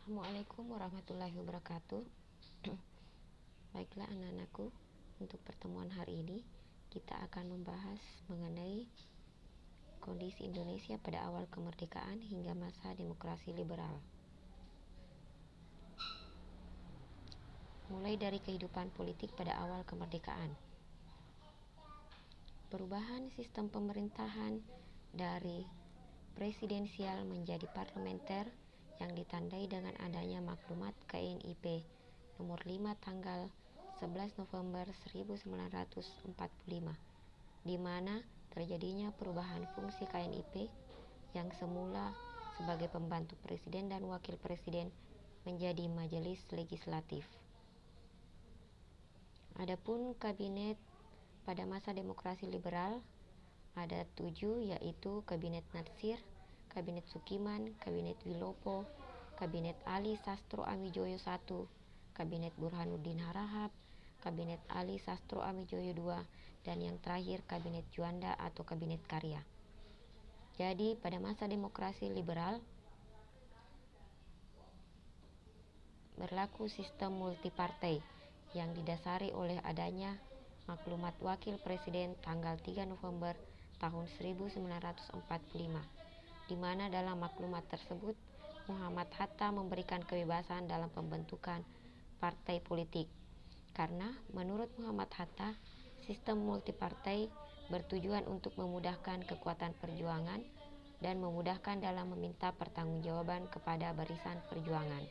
Assalamualaikum warahmatullahi wabarakatuh. Baiklah anak-anakku, untuk pertemuan hari ini kita akan membahas mengenai kondisi Indonesia pada awal kemerdekaan hingga masa demokrasi liberal. Mulai dari kehidupan politik pada awal kemerdekaan. Perubahan sistem pemerintahan dari presidensial menjadi parlementer yang ditandai dengan adanya maklumat KNIP nomor 5 tanggal 11 November 1945, di mana terjadinya perubahan fungsi KNIP yang semula sebagai pembantu presiden dan wakil presiden menjadi majelis legislatif. Adapun kabinet pada masa demokrasi liberal ada 7, yaitu Kabinet Natsir, Kabinet Sukiman, Kabinet Wilopo, Kabinet Ali Sastro Amijoyo I, Kabinet Burhanuddin Harahap, Kabinet Ali Sastro Amijoyo II, dan yang terakhir Kabinet Juanda atau Kabinet Karya. Jadi pada masa demokrasi liberal berlaku sistem multipartai yang didasari oleh adanya maklumat wakil presiden tanggal 3 November tahun 1945, di mana dalam maklumat tersebut Muhammad Hatta memberikan kebebasan dalam pembentukan partai politik, karena menurut Muhammad Hatta sistem multipartai bertujuan untuk memudahkan kekuatan perjuangan dan memudahkan dalam meminta pertanggungjawaban kepada barisan perjuangan.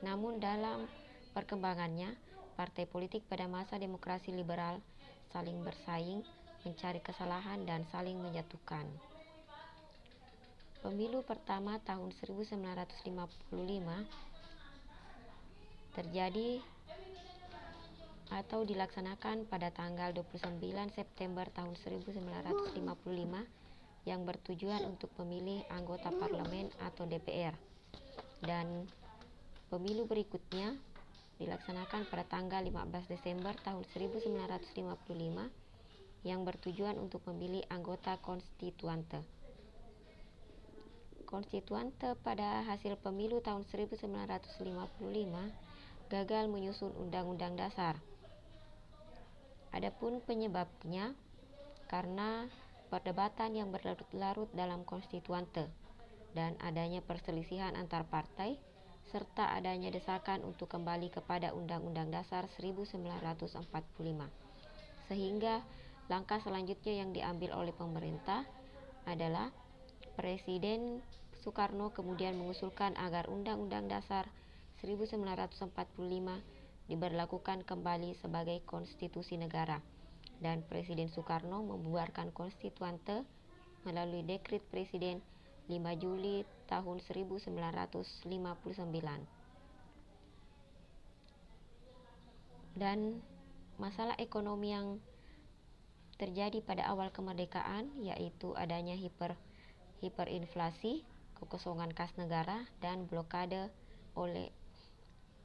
Namun dalam perkembangannya, partai politik pada masa demokrasi liberal saling bersaing, mencari kesalahan dan saling menjatuhkan. Pemilu pertama tahun 1955 terjadi atau dilaksanakan pada tanggal 29 September tahun 1955 yang bertujuan untuk memilih anggota parlemen atau DPR, dan pemilu berikutnya dilaksanakan pada tanggal 15 Desember tahun 1955 yang bertujuan untuk memilih anggota konstituante. Konstituante pada hasil pemilu tahun 1955 gagal menyusun Undang-Undang Dasar. Adapun penyebabnya karena perdebatan yang berlarut-larut dalam konstituante dan adanya perselisihan antar partai, serta adanya desakan untuk kembali kepada Undang-Undang Dasar 1945. Sehingga langkah selanjutnya yang diambil oleh pemerintah adalah Presiden Soekarno kemudian mengusulkan agar Undang-Undang Dasar 1945 diberlakukan kembali sebagai konstitusi negara, dan Presiden Soekarno membubarkan konstituante melalui dekret Presiden 5 Juli tahun 1959. Dan masalah ekonomi yang terjadi pada awal kemerdekaan yaitu adanya hiperinflasi, kekosongan kas negara, dan blokade oleh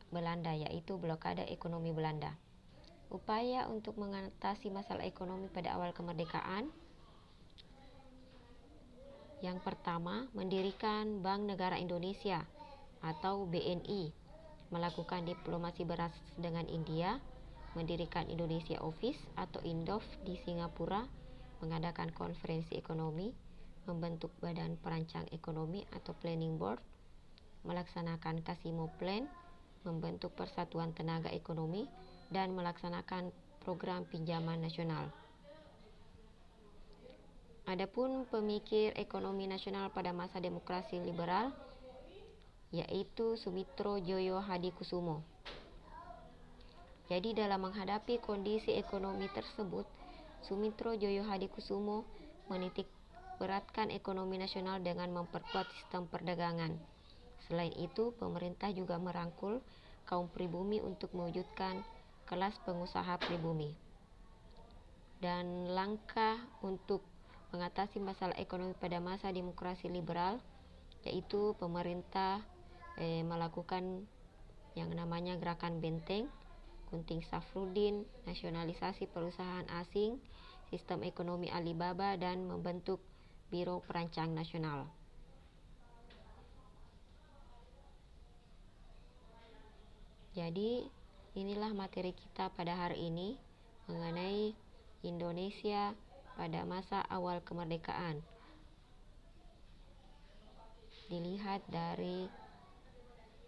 Belanda, yaitu blokade ekonomi Belanda. Upaya untuk mengatasi masalah ekonomi pada awal kemerdekaan: yang pertama, mendirikan Bank Negara Indonesia atau BNI, melakukan diplomasi beras dengan India, mendirikan Indonesia Office atau Indof di Singapura, mengadakan konferensi ekonomi, membentuk Badan Perancang Ekonomi atau Planning Board, melaksanakan Kasimo Plan, membentuk Persatuan Tenaga Ekonomi, dan melaksanakan program pinjaman nasional. Adapun pemikir ekonomi nasional pada masa demokrasi liberal yaitu Sumitro Joyo Hadikusumo. Jadi dalam menghadapi kondisi ekonomi tersebut, Sumitro Joyo Hadikusumo menitik beratkan ekonomi nasional dengan memperkuat sistem perdagangan. Selain itu, pemerintah juga merangkul kaum pribumi untuk mewujudkan kelas pengusaha pribumi. Dan langkah untuk mengatasi masalah ekonomi pada masa demokrasi liberal yaitu pemerintah melakukan yang namanya gerakan Benteng, Gunting Safruddin, nasionalisasi perusahaan asing, sistem ekonomi Alibaba, dan membentuk Biro Perancang Nasional. Jadi, inilah materi kita pada hari ini mengenai Indonesia pada masa awal kemerdekaan. Dilihat dari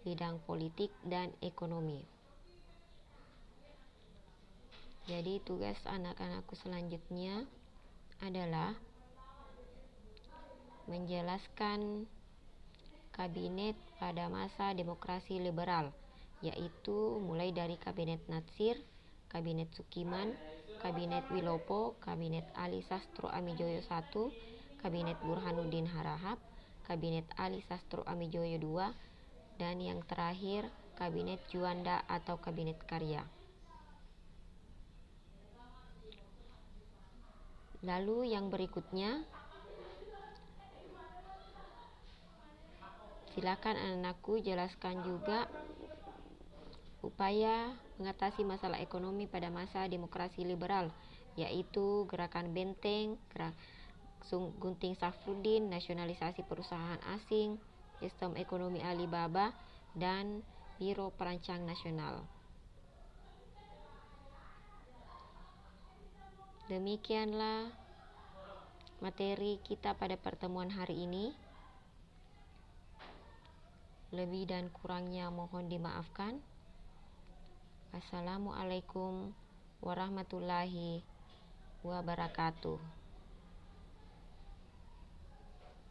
bidang politik dan ekonomi. Jadi, tugas anak-anakku selanjutnya adalah menjelaskan kabinet pada masa demokrasi liberal, yaitu mulai dari kabinet Natsir, kabinet Sukiman, kabinet Wilopo, kabinet Ali Sastro Amijoyo I, kabinet Burhanuddin Harahap, kabinet Ali Sastro Amijoyo II, dan yang terakhir kabinet Juanda atau kabinet karya. Lalu yang berikutnya, silakan anak-anakku jelaskan juga upaya mengatasi masalah ekonomi pada masa demokrasi liberal, yaitu gerakan Benteng, Gunting Safruddin, nasionalisasi perusahaan asing, sistem ekonomi Alibaba, dan Biro Perancang Nasional. Demikianlah materi kita pada pertemuan hari ini. Lebih dan kurangnya mohon dimaafkan. Assalamualaikum warahmatullahi wabarakatuh.